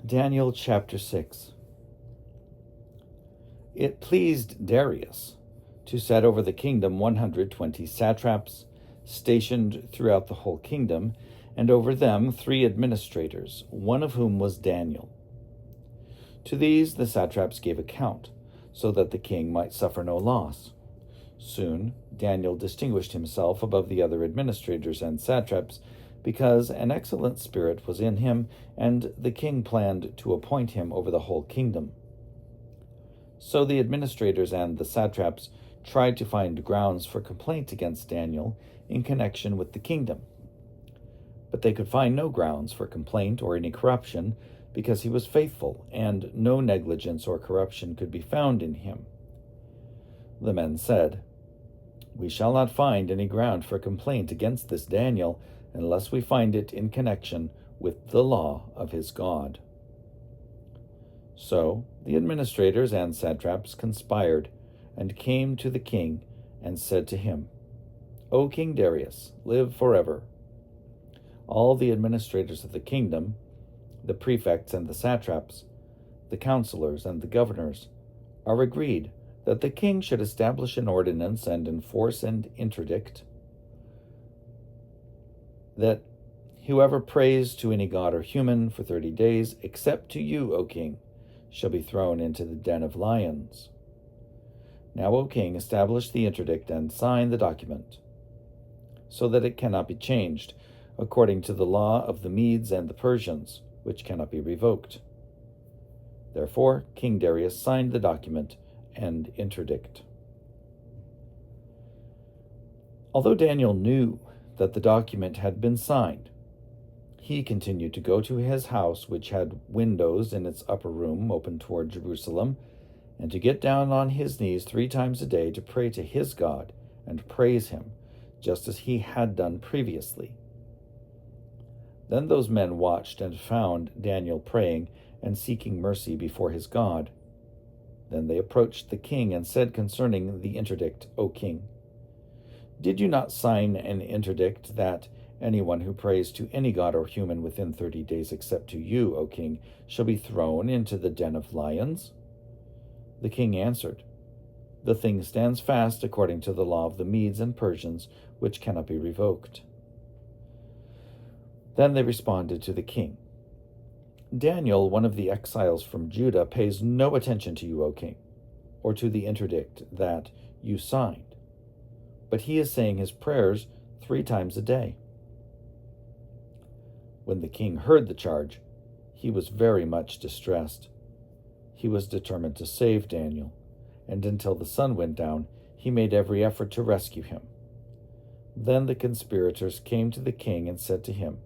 Daniel chapter 6. It pleased Darius to set over the kingdom 120 satraps, stationed throughout the whole kingdom, and over them 3 administrators, one of whom was Daniel. To these the satraps gave account, so that the king might suffer no loss. Soon Daniel distinguished himself above the other administrators and satraps, because an excellent spirit was in him, and the king planned to appoint him over the whole kingdom. So the administrators and the satraps tried to find grounds for complaint against Daniel in connection with the kingdom. But they could find no grounds for complaint or any corruption, because he was faithful, and no negligence or corruption could be found in him. The men said, "We shall not find any ground for complaint against this Daniel, unless we find it in connection with the law of his God." So the administrators and satraps conspired, and came to the king, and said to him, "O King Darius, live forever. All the administrators of the kingdom, the prefects and the satraps, the counselors and the governors, are agreed that the king should establish an ordinance and enforce an interdict, that whoever prays to any god or human for 30 days, except to you, O king, shall be thrown into the den of lions. Now, O king, establish the interdict and sign the document, so that it cannot be changed, according to the law of the Medes and the Persians, which cannot be revoked." Therefore King Darius signed the document and interdict. Although Daniel knew that the document had been signed, he continued to go to his house, which had windows in its upper room open toward Jerusalem, and to get down on his knees 3 times a day to pray to his God and praise him, just as he had done previously. Then those men watched and found Daniel praying and seeking mercy before his God. Then they approached the king and said concerning the interdict, "O king, did you not sign an interdict that anyone who prays to any god or human within 30 days except to you, O king, shall be thrown into the den of lions?" The king answered, "The thing stands fast according to the law of the Medes and Persians, which cannot be revoked." Then they responded to the king, "Daniel, one of the exiles from Judah, pays no attention to you, O king, or to the interdict that you signed, but he is saying his prayers 3 times a day." When the king heard the charge, he was very much distressed. He was determined to save Daniel, and until the sun went down, he made every effort to rescue him. Then the conspirators came to the king and said to him,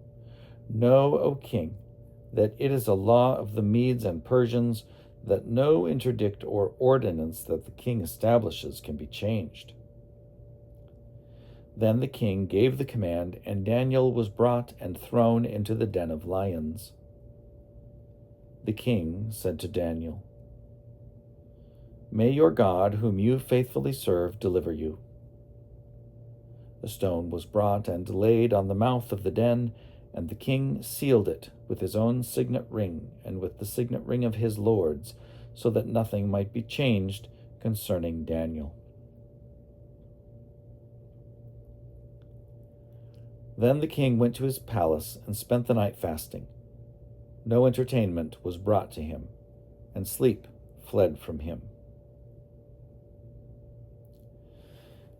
"Know, O king, that it is a law of the Medes and Persians that no interdict or ordinance that the king establishes can be changed." Then the king gave the command, and Daniel was brought and thrown into the den of lions. The king said to Daniel, "May your God, whom you faithfully serve, deliver you." A stone was brought and laid on the mouth of the den, and the king sealed it with his own signet ring and with the signet ring of his lords, so that nothing might be changed concerning Daniel. Then the king went to his palace and spent the night fasting. No entertainment was brought to him, and sleep fled from him.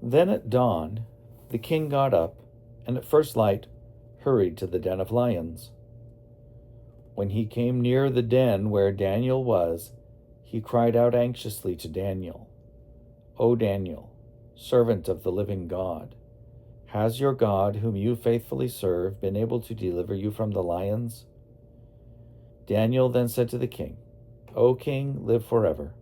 Then at dawn the king got up, and at first light hurried to the den of lions. When he came near the den where Daniel was, he cried out anxiously to Daniel, "O Daniel, servant of the living God, has your God, whom you faithfully serve, been able to deliver you from the lions?" Daniel then said to the king, "O king, live forever.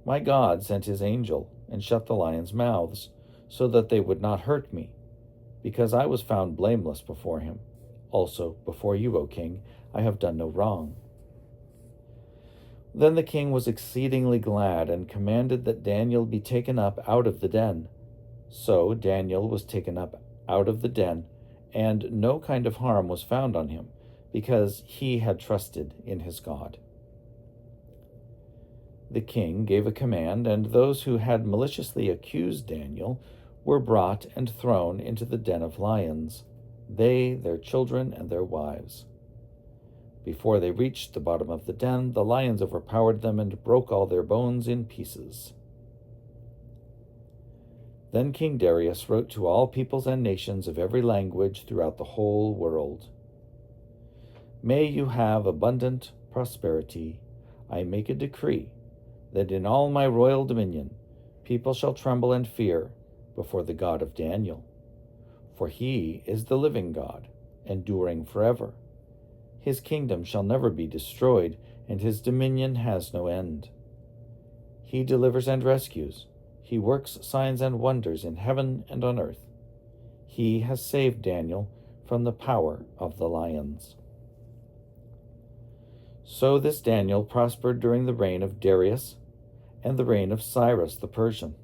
My God sent his angel and shut the lions' mouths, so that they would not hurt me, because I was found blameless before him. Also, before you, O king, I have done no wrong." Then the king was exceedingly glad and commanded that Daniel be taken up out of the den. So Daniel was taken up out of the den, and no kind of harm was found on him, because he had trusted in his God. The king gave a command, and those who had maliciously accused Daniel were brought and thrown into the den of lions, they, their children, and their wives. Before they reached the bottom of the den, the lions overpowered them and broke all their bones in pieces. Then King Darius wrote to all peoples and nations of every language throughout the whole world. May you have abundant prosperity. I make a decree that in all my royal dominion people shall tremble and fear before the God of Daniel. For he is the living God, enduring forever. His kingdom shall never be destroyed, and his dominion has no end. He delivers and rescues. He works signs and wonders in heaven and on earth. He has saved Daniel from the power of the lions. So this Daniel prospered during the reign of Darius and the reign of Cyrus the Persian.